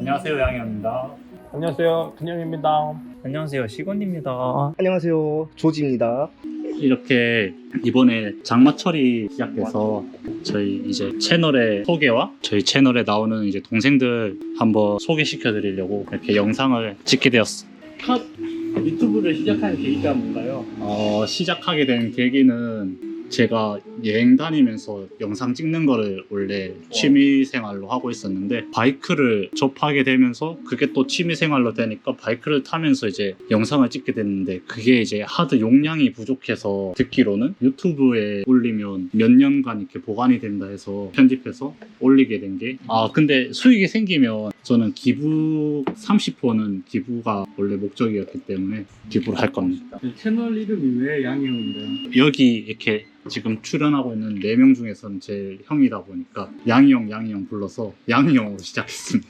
안녕하세요, 양현입니다. 안녕하세요, 큰형입니다. 안녕하세요, 시건입니다. 안녕하세요, 조지입니다. 이렇게 이번에 장마철이 시작돼서 저희 이제 채널의 소개와 저희 채널에 나오는 이제 동생들 한번 소개시켜 드리려고 이렇게 영상을 찍게 되었어. 첫 유튜브를 시작한 계기가 뭔가요? 시작하게 된 계기는 제가 여행 다니면서 영상 찍는 거를 원래 취미 생활로 하고 있었는데 바이크를 접하게 되면서 그게 또 취미 생활로 되니까 바이크를 타면서 이제 영상을 찍게 됐는데 그게 이제 하드 용량이 부족해서 듣기로는 유튜브에 올리면 몇 년간 이렇게 보관이 된다 해서 편집해서 올리게 된 게 근데 수익이 생기면 저는 기부 30%는 기부가 원래 목적이었기 때문에 기부를 할 겁니다. 채널 이름이 왜 양형인가요? 여기 이렇게 지금 출연하고 있는 4명 중에서는 제일 형이다 보니까 양이 형 불러서 양이 형으로 시작했습니다.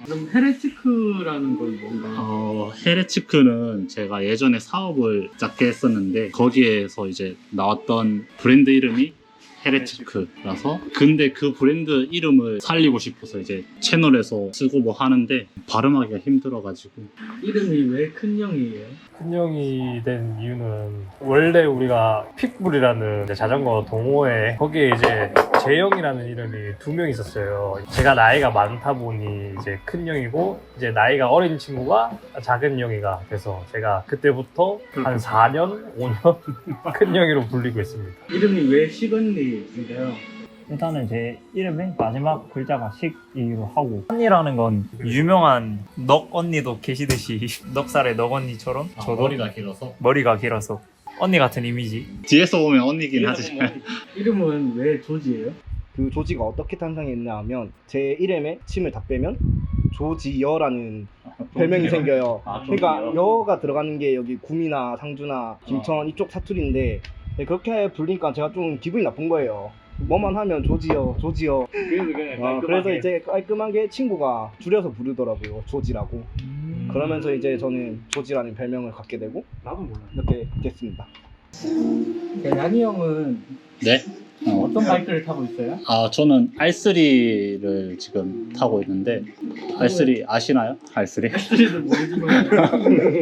그럼 헤레치크라는 건 뭔가요? 헤레츠크는 제가 예전에 사업을 작게 했었는데 거기에서 이제 나왔던 브랜드 이름이 헤레츠크라서 근데 그 브랜드 이름을 살리고 싶어서 이제 채널에서 쓰고 뭐 하는데 발음하기가 힘들어가지고 이름이 왜 큰형이에요? 큰형이 된 이유는 원래 우리가 픽불이라는 자전거 동호회 거기에 이제 재영이라는 이름이 2명 있었어요. 제가 나이가 많다 보니 이제 큰형이고 이제 나이가 어린 친구가 작은 형이가 돼서 제가 그때부터 한 4년, 5년 큰형이로 불리고 있습니다. 이름이 왜 시건리인가요? 일단은 제 이름의 마지막 글자가 식이기로 하고 언니라는 건 유명한 넉 언니도 계시듯이 넉살의 넉 언니처럼 저도 머리가 길어서 언니 같은 이미지. 뒤에서 보면 언니긴 하지만 이름은 왜 조지예요? 그 조지가 어떻게 탄생했냐 하면 제 이름에 침을 다 빼면 조지여라는 별명이 생겨요. 그러니까 여가 들어가는 게 여기 구미나 상주나 김천 이쪽 사투리인데 그렇게 부르니까 제가 좀 기분이 나쁜 거예요. 뭐만 하면 조지여. 그래서 이제 깔끔하게 친구가 줄여서 부르더라고요. 조지라고. 그러면서 이제 저는 조지라는 별명을 갖게 되고 나도 몰라. 이렇게 됐습니다. 양이 형은 네? 어떤 바이크를 타고 있어요? 저는 R3를 지금 타고 있는데 R3 아시나요? R3? 스트리도 모르지만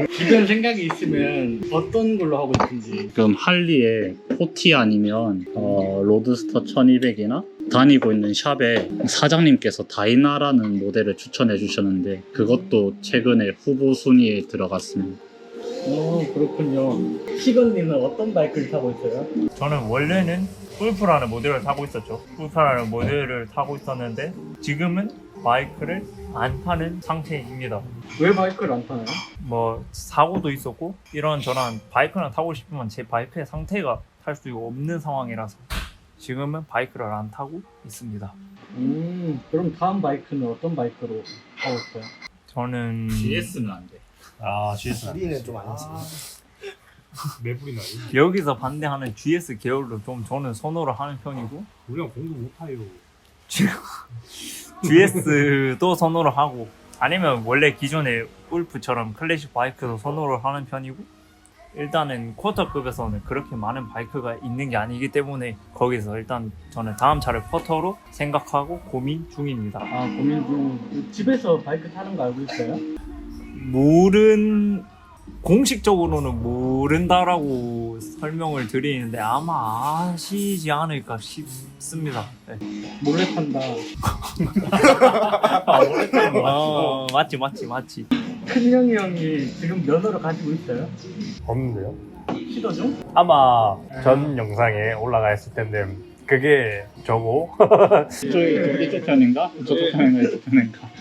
주변 생각이 있으면 어떤 걸로 하고 싶은지. 지금 할리의 40 아니면 로드스터 1200이나 다니고 있는 샵에 사장님께서 다이나라는 모델을 추천해 주셨는데 그것도 최근에 후보 순위에 들어갔습니다. 그렇군요. 시건리는 어떤 바이크를 타고 있어요? 저는 원래는 울프라는 모델을 타고 있었죠. 울프라는 모델을 타고 있었는데 지금은 바이크를 안 타는 상태입니다. 왜 바이크를 안 타나요? 뭐 사고도 있었고 이런저런 바이크나 타고 싶으면 제 바이크의 상태가 탈 수 없는 상황이라서 지금은 바이크를 안 타고 있습니다. 그럼 다음 바이크는 어떤 바이크로 타고 있어요? 저는 GS는 안 돼. GS. 우리는 좀 아니지. 매불이 나요. 여기서 반대하는 GS 계열로 좀 저는 선호를 하는 편이고 우리가 공부 못해요. GS도 선호를 하고 아니면 원래 기존의 울프처럼 클래식 바이크도 선호를 하는 편이고 일단은 쿼터급에서는 그렇게 많은 바이크가 있는 게 아니기 때문에 거기서 일단 저는 다음 차를 쿼터로 생각하고 고민 중입니다. 고민 중. 집에서 바이크 타는 거 알고 있어요? 공식적으로는 모른다라고 설명을 드리는데 아마 아시지 않을까 싶습니다. 네. 몰래 탄다. 맞지. 큰형이 형이 지금 면허를 가지고 있어요? 없는데요? 시도 중? 아마 전 영상에 올라가 있을 텐데 그게 저고 이쪽 편인가? 저쪽 편인가? 이쪽 편인가?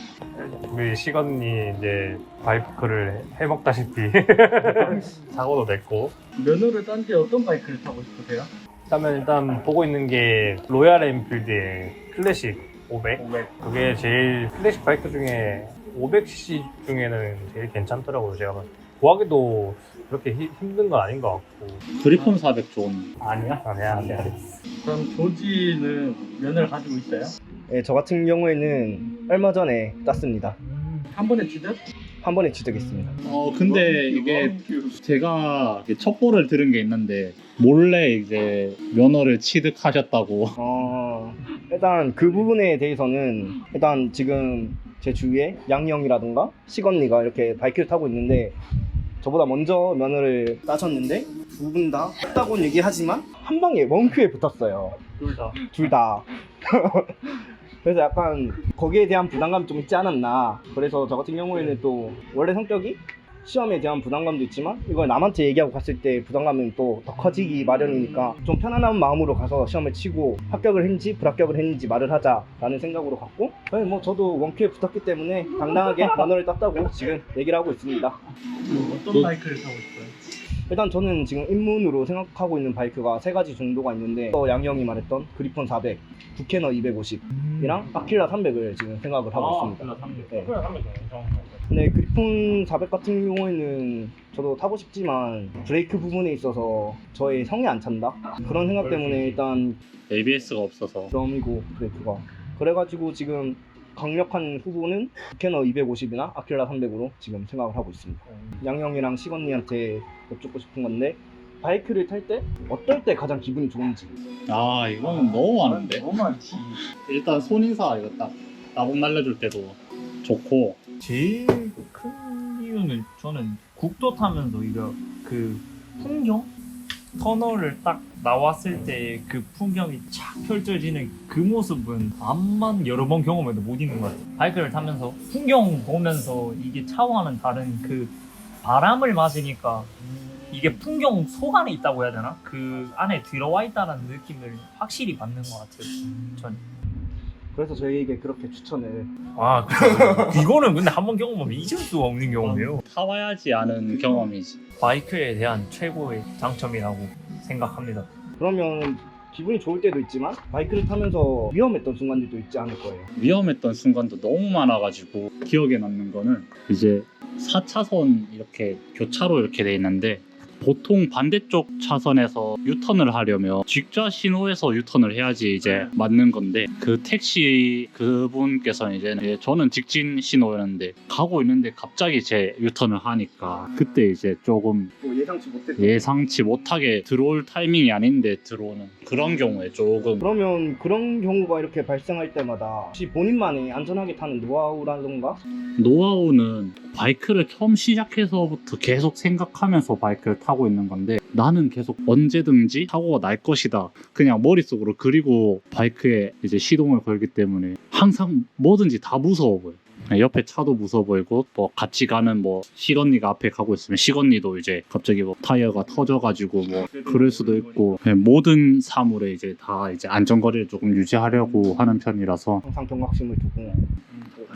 우리 시건이 이제 바이크를 해먹다시피 사고도 냈고 면허를 딴 뒤에 어떤 바이크를 타고 싶으세요? 일단 보고 있는 게 로얄 엔필드의 클래식 500 그게 제일 클래식 바이크 중에 500cc 중에는 제일 괜찮더라고요. 제가 구하기도 그렇게 힘든 건 아닌 것 같고. 그리폰 400 좋은 아니야. 그럼 조지는 면허를 가지고 있어요? 네, 저 같은 경우에는 얼마 전에 땄습니다. 한 번에 취득? 한 번에 취득했습니다. 근데 이게 제가 첩보를 들은 게 있는데 몰래 이제 면허를 취득하셨다고. 일단 그 부분에 대해서는 일단 지금 제 주위에 양이 형이라든가 시건이가 이렇게 바이크를 타고 있는데 저보다 먼저 면허를 따셨는데 두 분 다 했다고는 얘기하지만 한 방에 원큐에 붙었어요. 둘 다. 그래서 약간 거기에 대한 부담감이 좀 있지 않았나. 그래서 저 같은 경우에는 또 원래 성격이 시험에 대한 부담감도 있지만 이걸 남한테 얘기하고 갔을 때 부담감은 또 더 커지기 마련이니까 좀 편안한 마음으로 가서 시험을 치고 합격을 했는지 불합격을 했는지 말을 하자라는 생각으로 갔고, 뭐 저도 원큐에 붙었기 때문에 당당하게 면허를 땄다고 지금 얘기를 하고 있습니다. 어떤 바이크를 타고 싶어요? 일단 저는 지금 입문으로 생각하고 있는 바이크가 세 가지 정도가 있는데 양이 형이 말했던 그리폰 400, 부캐너 250이랑 아킬라 300을 지금 생각을 하고 있습니다. 네. 근데 그리폰 400 같은 경우에는 저도 타고 싶지만 브레이크 부분에 있어서 저의 성에 안 찬다? 그런 생각 때문에 일단 ABS가 없어서 드럼이고 브레이크가 그래가지고 지금 강력한 후보는 부캐너 250이나 아킬라 300으로 지금 생각을 하고 있습니다. 양형이랑 시건님한테 여쭙고 싶은 건데 바이크를 탈 때 어떨 때 가장 기분이 좋은지. 아 이거는 너무 많은데. 너무 많지. 일단 손인사 이거 딱 따봉 날려줄 때도 좋고, 제일 큰 이유는 저는 국도 타면서 이거 그 풍경? 터널을 딱 나왔을 때 그 풍경이 착 펼쳐지는 그 모습은 암만 여러 번 경험해도 못 잊는 것 같아요. 바이크를 타면서 풍경 보면서 이게 차와는 다른 그 바람을 맞으니까 이게 풍경 속 안에 있다고 해야 되나? 그 안에 들어와 있다는 느낌을 확실히 받는 것 같아요. 전. 그래서 저희에게 그렇게 추천을. 아, 이거는 근데 한 번 경험하면 잊을 수가 없는 경험이에요. 타봐야지 아는 경험이지. 바이크에 대한 최고의 장점이라고 생각합니다. 그러면 기분이 좋을 때도 있지만 바이크를 타면서 위험했던 순간들도 있지 않을 거예요. 위험했던 순간도 너무 많아가지고 기억에 남는 거는 이제 4차선 이렇게 교차로 이렇게 돼 있는데 보통 반대쪽 차선에서 유턴을 하려면 직좌 신호에서 유턴을 해야지 이제 맞는 건데 그 택시 그분께서는 이제 저는 직진 신호였는데 가고 있는데 갑자기 제 유턴을 하니까 그때 이제 조금 뭐 예상치 못하게 들어올 타이밍이 아닌데 들어오는 그런 경우에 조금. 그러면 그런 경우가 이렇게 발생할 때마다 혹시 본인만의 안전하게 타는 노하우라던가 노하우는 바이크를 처음 시작해서부터 계속 생각하면서 바이크를 타고 있는 건데 나는 계속 언제든지 사고가 날 것이다 그냥 머릿속으로 그리고 바이크에 이제 시동을 걸기 때문에 항상 뭐든지 다 무서워 보여. 옆에 차도 무서워 보이고 뭐 같이 가는 뭐 시건니가 앞에 가고 있으면 시건니도 이제 갑자기 뭐 타이어가 터져가지고 뭐 그럴 수도 있고 모든 사물에 이제 다 이제 안전거리를 조금 유지하려고 하는 편이라서 항상 경각심을 두고.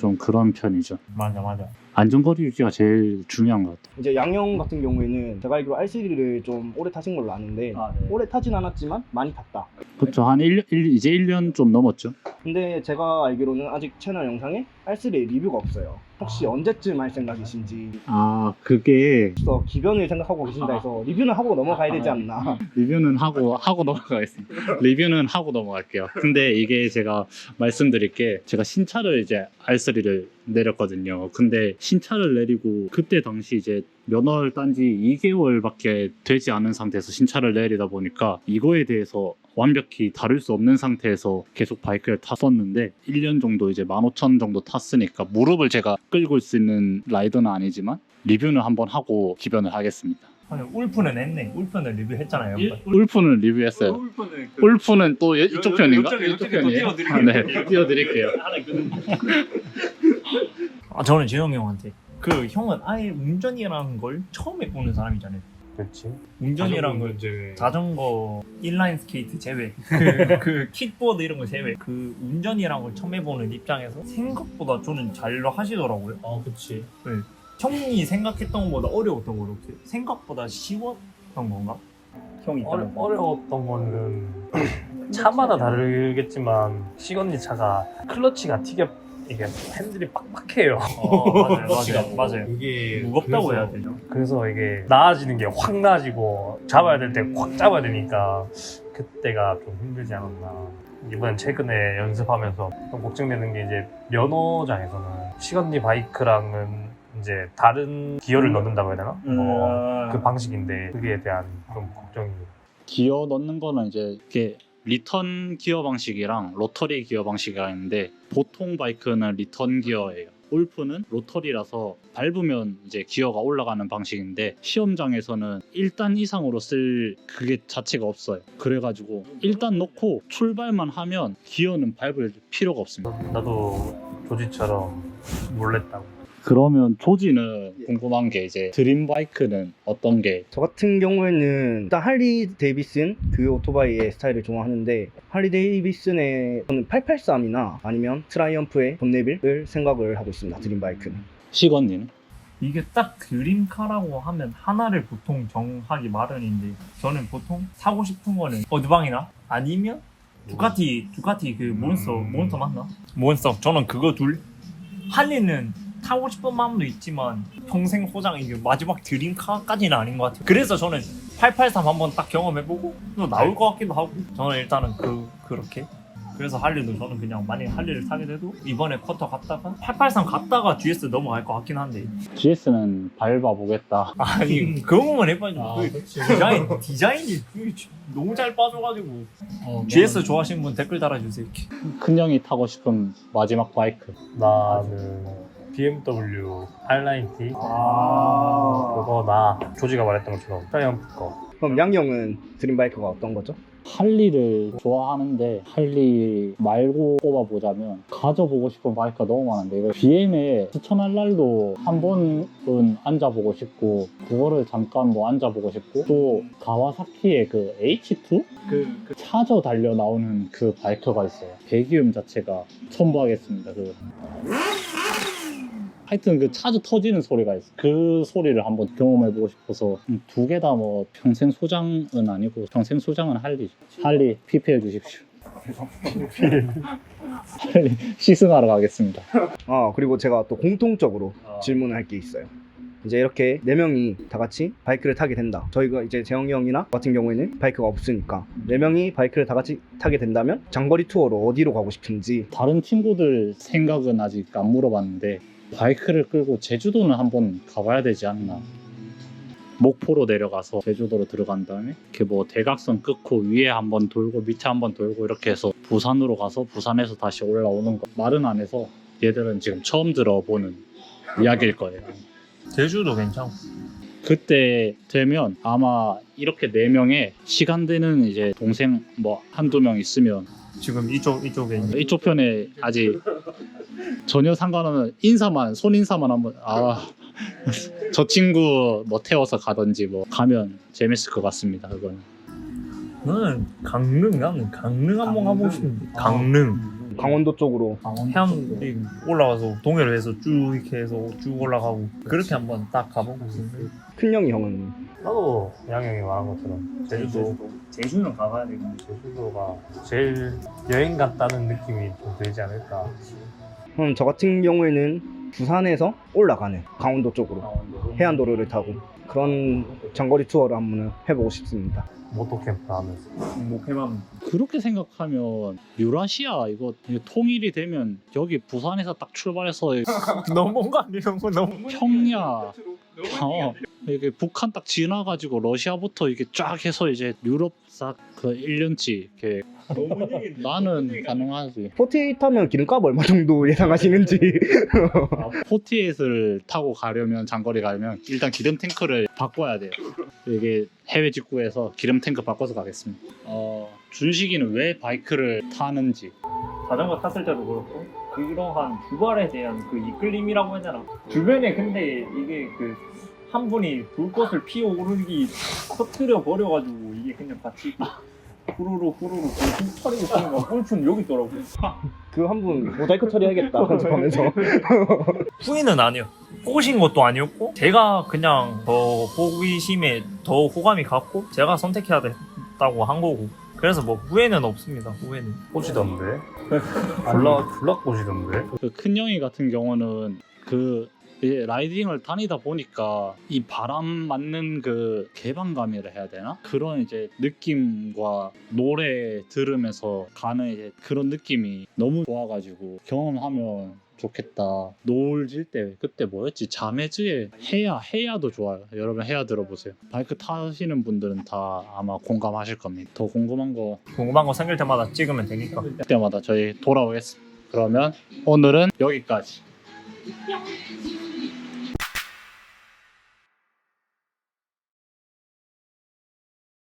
좀 그런 편이죠. 맞아. 안전거리 유지가 제일 중요한 것 같아요. 이제 양형 같은 경우에는 제가 알기로 R3를 좀 오래 타신 걸로 아는데 오래 타진 않았지만 많이 탔다. 그렇죠. 한 이제 1년 좀 넘었죠. 근데 제가 알기로는 아직 채널 영상에 R3 리뷰가 없어요. 혹시 언제쯤 할 생각이신지. 아 그게 그래서 기변을 생각하고 계신다 해서 리뷰는 하고 넘어가야 되지 않나. 리뷰는 하고 넘어가겠습니다. 리뷰는 하고 넘어갈게요. 근데 이게 제가 말씀드릴 게 제가 신차를 이제 R3를 내렸거든요. 근데 신차를 내리고 그때 당시 이제 면허를 딴 지 2개월밖에 되지 않은 상태에서 신차를 내리다 보니까 이거에 대해서 완벽히 다룰 수 없는 상태에서 계속 바이크를 탔었는데 1년 정도 이제 15,000 정도 탔으니까 무릎을 제가 끌고 수 있는 라이더는 아니지만 리뷰는 한번 하고 기변을 하겠습니다. 아니, 울프는 했네. 울프는 리뷰했잖아요. 울프는 리뷰했어요. 울프는 또 이쪽 편인가? 이쪽 편이에요? 아, 네, 띄워드릴게요. 저는 진영이 형한테 그 형은 아예 운전이라는 걸 처음 해보는 사람이잖아요. 그렇지. 운전이라는 걸 이제 자전거, 인라인 스케이트 제외, 그 킥보드 이런 거 제외, 그 운전이라는 걸 처음 해보는 입장에서 생각보다 저는 잘 하시더라고요. 그렇지. 형이 생각했던 것보다 어려웠던 거 같아요. 생각보다 쉬웠던 건가? 형이 어려웠던 거는 차마다 다르겠지만 시건니 차가 클러치가 이게 핸들이 빡빡해요. 맞아요. 이게 무겁다고 그래서- 해야 되죠. 그래서 이게 나아지는 게 확 나아지고 잡아야 될 때 확 잡아야 되니까 그때가 좀 힘들지 않았나. 이번엔 최근에 연습하면서 좀 걱정되는 게 이제 면허장에서는 시건니 바이크랑은 이제 다른 기어를 넣는다고 해야 되나? 그 방식인데 그게 대한 좀 걱정입니다. 기어 넣는 거는 이제 이게 리턴 기어 방식이랑 로터리 기어 방식이 있는데 보통 바이크는 리턴 기어예요. 울프는 로터리라서 밟으면 이제 기어가 올라가는 방식인데 시험장에서는 1단 이상으로 쓸 그게 자체가 없어요. 그래가지고 1단 넣고 출발만 하면 기어는 밟을 필요가 없습니다. 나도 조지처럼 몰래 타고. 그러면 조지는 궁금한 게 이제 드림 바이크는 어떤 게? 저 같은 경우에는 일단 할리 데이비슨 그 오토바이의 스타일을 좋아하는데 할리 데이비슨의 저는 883이나 아니면 트라이언프의 본네빌을 생각을 하고 있습니다. 드림 바이크는. 시건니는? 이게 딱 드림카라고 하면 하나를 보통 정하기 마련인데 저는 보통 사고 싶은 거는 어드방이나 아니면 두카티 그 몬스터 맞나? 몬스터 저는 그거 둘. 할리는 타고 싶은 마음도 있지만 평생 소장 이게 마지막 드림카까지는 아닌 것 같아요. 그래서 저는 883 한번 딱 경험해보고 또 나올 것 같기도 하고 저는 일단은 그렇게 그래서 할리도 저는 그냥 만약에 할리를 타게 돼도 이번에 쿼터 갔다가 883 갔다가 GS 넘어갈 것 같긴 한데 GS는 밟아보겠다. 아니 그것만 해봐야지 아, 그 그치. 디자인이 너무 잘 빠져가지고 GS 좋아하시는 분 댓글 달아주세요. 큰형이 타고 싶은 마지막 바이크. 나는 BMW R9T. 그거 나 조지가 말했던 것처럼 트라이언프 거. 그럼 양이 형은 드림 바이크가 어떤 거죠? 할리를 좋아하는데 할리 말고 꼽아보자면 가져보고 싶은 바이크가 너무 많은데 이거 BM에 추천할 날도 한 번은 앉아보고 싶고 그거를 잠깐 뭐 앉아보고 싶고 또 가와사키의 그 H2? 그 차저 달려 나오는 그 바이크가 있어요. 배기음 자체가 첨부하겠습니다. 하여튼 그 차저 터지는 소리가 있어. 그 소리를 한번 경험해보고 싶어서 두 개 다 뭐 평생 소장은 아니고 평생 소장은 할리죠. 할리 피폐해 주십시오. 할리 시승하러 가겠습니다. 그리고 제가 또 공통적으로 질문을 할 게 있어요. 이제 이렇게 4명이 다 같이 바이크를 타게 된다. 저희가 이제 재영이 형이나 같은 경우에는 바이크가 없으니까 4명이 바이크를 다 같이 타게 된다면 장거리 투어로 어디로 가고 싶은지. 다른 친구들 생각은 아직 안 물어봤는데 바이크를 끌고 제주도는 한번 가봐야 되지 않나. 목포로 내려가서 제주도로 들어간 다음에 이렇게 뭐 대각선 끊고 위에 한번 돌고 밑에 한번 돌고 이렇게 해서 부산으로 가서 부산에서 다시 올라오는 거. 말은 안 해서 얘들은 지금 처음 들어보는 이야기일 거예요. 제주도 괜찮고 그때 되면 아마 이렇게 4명의 시간 되는 이제 동생 뭐 한두 명 있으면 지금 이쪽에 있는 이쪽 편에 아직 전혀 상관없는 손인사만 한번 저 친구 뭐 태워서 가든지 뭐 가면 재밌을 것 같습니다. 그거는. 나는 강릉 한번 가보고 싶은데 강릉 강원도 쪽으로. 해안리 올라가서 동해로 해서 쭉 이렇게 해서 쭉 올라가고 그렇게 한번 딱 가보고 싶은데 큰형이 형은 나도 양형이 말한 것처럼 제주는 가봐야 되겠네. 제주도가 제일 여행 같다는 느낌이 좀 들지 않을까. 그럼 저 같은 경우에는 부산에서 올라가는 강원도 쪽으로 해안도로를 타고 그런 장거리 투어를 한번 해보고 싶습니다. 모토캠프 하면서. 목해만 그렇게 생각하면 유라시아 이거 통일이 되면 여기 부산에서 딱 출발해서 너무 거 아니에요? 너무 평야 이게 북한 딱 지나가지고 러시아부터 이게 쫙 해서 이제 유럽 싹 그 1년치 이렇게 나는 가능하지. 48 타면 기름값 얼마 정도 예상하시는지. 48을 타고 가려면 장거리 가려면 일단 기름 탱크를 바꿔야 돼요. 이게 해외 직구에서 기름 탱크 바꿔서 가겠습니다. 준식이는 왜 바이크를 타는지. 자전거 탔을 때도 그렇고 그러한 주발에 대한 그 이끌림이라고 해야 되나 주변에 근데 이게 그 한 분이 불꽃을 피어오르기 터트려 버려가지고 이게 그냥 같이 후루루 그 처리고 보니까 꿀춘 여기 있더라고. 그 한 분 모자이크 처리해야겠다 편집하면서. 후회는 아니에요. 꼬신 것도 아니었고 제가 그냥 더 호기심에 더 호감이 갔고 제가 선택해야 됐다고 한 거고 그래서 뭐 후회는 없습니다. 후회는 꼬시던데? 졸라 꼬시던데? 그 큰형이 같은 경우는 그 이제 라이딩을 다니다 보니까 이 바람 맞는 그 개방감이라 해야 되나? 그런 이제 느낌과 노래 들으면서 가는 이제 그런 느낌이 너무 좋아가지고 경험하면 좋겠다. 노을 질 때 그때 뭐였지? 자매즈의 해야도 좋아요. 여러분 해야 들어보세요. 바이크 타시는 분들은 다 아마 공감하실 겁니다. 더 궁금한 거 생길 때마다 찍으면 되니까. 그때마다 저희 돌아오겠습니다. 그러면 오늘은 여기까지.